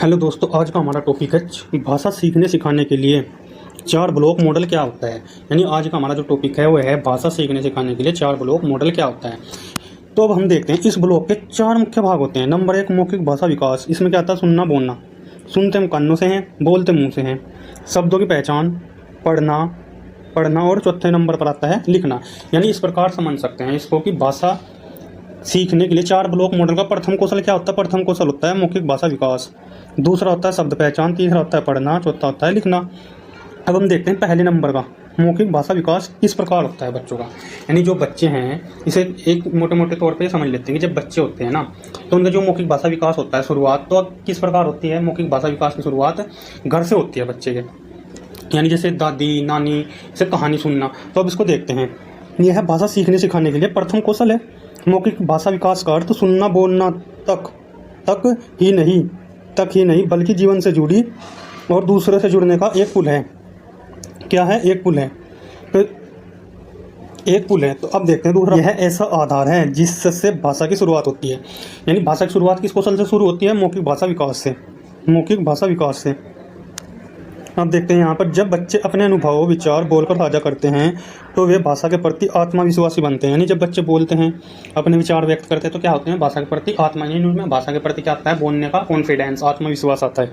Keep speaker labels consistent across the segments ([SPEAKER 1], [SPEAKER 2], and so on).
[SPEAKER 1] Hello दोस्तों, आज का हमारा टॉपिक है भाषा सीखने सिखाने के लिए 4 ब्लॉक मॉडल क्या होता है। यानी आज का हमारा जो टॉपिक है वो है भाषा सीखने सिखाने के लिए 4 ब्लॉक मॉडल क्या होता है। तो अब हम देखते हैं इस ब्लॉक के 4 मुख्य भाग होते हैं। नंबर 1 मौखिक भाषा विकास। इसमें क्या आता है? सुनना बोलना। सुनते हम कानों से हैं, बोलते मुँह से हैं। शब्दों की पहचान, पढ़ना और चौथे नंबर पर आता है लिखना। यानी इस प्रकार समझ सकते हैं इसको कि भाषा सीखने के लिए 4 ब्लॉक मॉडल का प्रथम कौशल क्या होता है? प्रथम कौशल होता है मौखिक भाषा विकास, दूसरा होता है शब्द पहचान, तीसरा होता है पढ़ना, चौथा होता है लिखना। अब हम देखते हैं पहले नंबर का मौखिक भाषा विकास किस प्रकार होता है बच्चों का। यानी जो बच्चे हैं इसे एक मोटे मोटे तौर पे समझ लेते हैं कि जब बच्चे होते हैं ना तो उनका जो मौखिक भाषा विकास होता है शुरुआत तो किस प्रकार होती है? मौखिक भाषा विकास की शुरुआत घर से होती है बच्चे के। यानी जैसे दादी नानी से कहानी सुनना। तो अब इसको देखते हैं। यह है भाषा सीखने सिखाने के लिए प्रथम कौशल है। मौखिक भाषा विकास का अर्थ सुनना बोलना तक ही नहीं बल्कि जीवन से जुड़ी और दूसरे से जुड़ने का एक पुल है। क्या है? एक पुल है। तो एक पुल है। तो अब देखते हैं दूसरा, यह ऐसा आधार है जिससे भाषा की शुरुआत होती है। यानी भाषा की शुरुआत किस कौशल से शुरू होती है? मौखिक भाषा विकास से। मौखिक भाषा विकास से। अब देखते हैं यहाँ पर जब बच्चे अपने अनुभव विचार बोलकर साझा करते हैं तो वे भाषा के प्रति आत्मविश्वासी बनते हैं। यानी जब बच्चे बोलते हैं अपने विचार व्यक्त करते हैं तो क्या होते हैं? भाषा के प्रति उनमें भाषा के प्रति क्या आता है? बोलने का कॉन्फिडेंस, आत्मविश्वास आता है।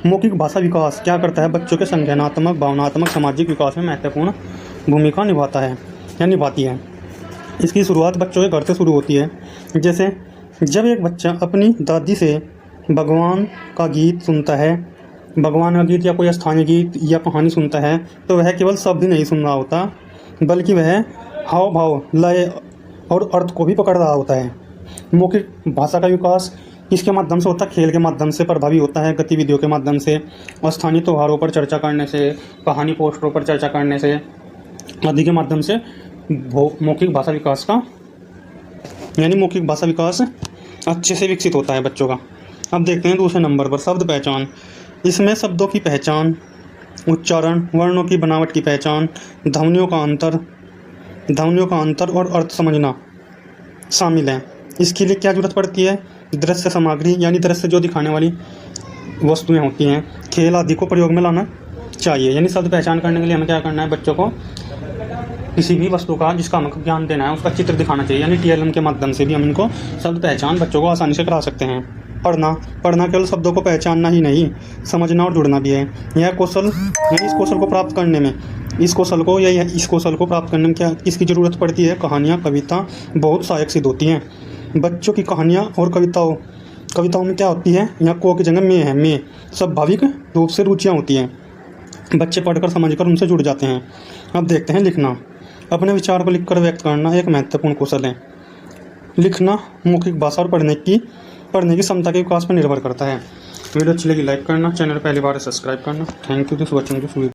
[SPEAKER 1] मौखिक भाषा विकास क्या करता है? बच्चों के संज्ञानात्मक, भावनात्मक, सामाजिक विकास में महत्वपूर्ण भूमिका निभाता है या निभाती है। इसकी शुरुआत बच्चों के घर से शुरू होती है। जैसे जब एक बच्चा अपनी दादी से भगवान का गीत सुनता है, भगवान का गीत या कोई स्थानीय गीत या कहानी सुनता है तो वह केवल शब्द ही नहीं सुन रहा होता बल्कि वह हाव भाव, लय और अर्थ को भी पकड़ रहा होता है। मौखिक भाषा का विकास किसके माध्यम से होता है? खेल के माध्यम से प्रभावी होता है, गतिविधियों के माध्यम से, स्थानीय त्योहारों पर चर्चा करने से, कहानी पोस्टरों पर चर्चा करने से आदि के माध्यम से मौखिक भाषा विकास का यानी मौखिक भाषा विकास अच्छे से विकसित होता है बच्चों का। अब देखते हैं दूसरे नंबर पर शब्द पहचान। इसमें शब्दों की पहचान, उच्चारण, वर्णों की बनावट की पहचान, ध्वनियों का अंतर और अर्थ समझना शामिल है। इसके लिए क्या जरूरत पड़ती है? दृश्य सामग्री यानी दृश्य जो दिखाने वाली वस्तुएं होती हैं, खेल आदि को प्रयोग में लाना चाहिए। यानी शब्द पहचान करने के लिए हमें क्या करना है? बच्चों को किसी भी वस्तु का जिसका हमको ज्ञान देना है उसका चित्र दिखाना चाहिए। यानी TLM के माध्यम से भी हम इनको शब्द पहचान बच्चों को आसानी से करा सकते हैं। पढ़ना केवल शब्दों को पहचानना ही नहीं, समझना और जुड़ना भी है। यह कौशल इस कौशल को प्राप्त करने में क्या किसकी ज़रूरत पड़ती है? कहानियाँ, कविता बहुत सहायक सिद्ध होती हैं। बच्चों की कहानियाँ और कविताओं में क्या होती है? यहाँ को की जगह में स्वाभाविक रूप से रुचियाँ होती हैं। बच्चे पढ़कर समझकर उनसे जुड़ जाते हैं। अब देखते हैं लिखना। अपने विचार को लिखकर व्यक्त करना एक महत्वपूर्ण कौशल है। लिखना मौखिक भाषा और पढ़ने की क्षमता के विकास पर निर्भर करता है। वीडियो अच्छी लगी लाइक करना, चैनल पहली बार सब्सक्राइब करना। Thank you this watching this video.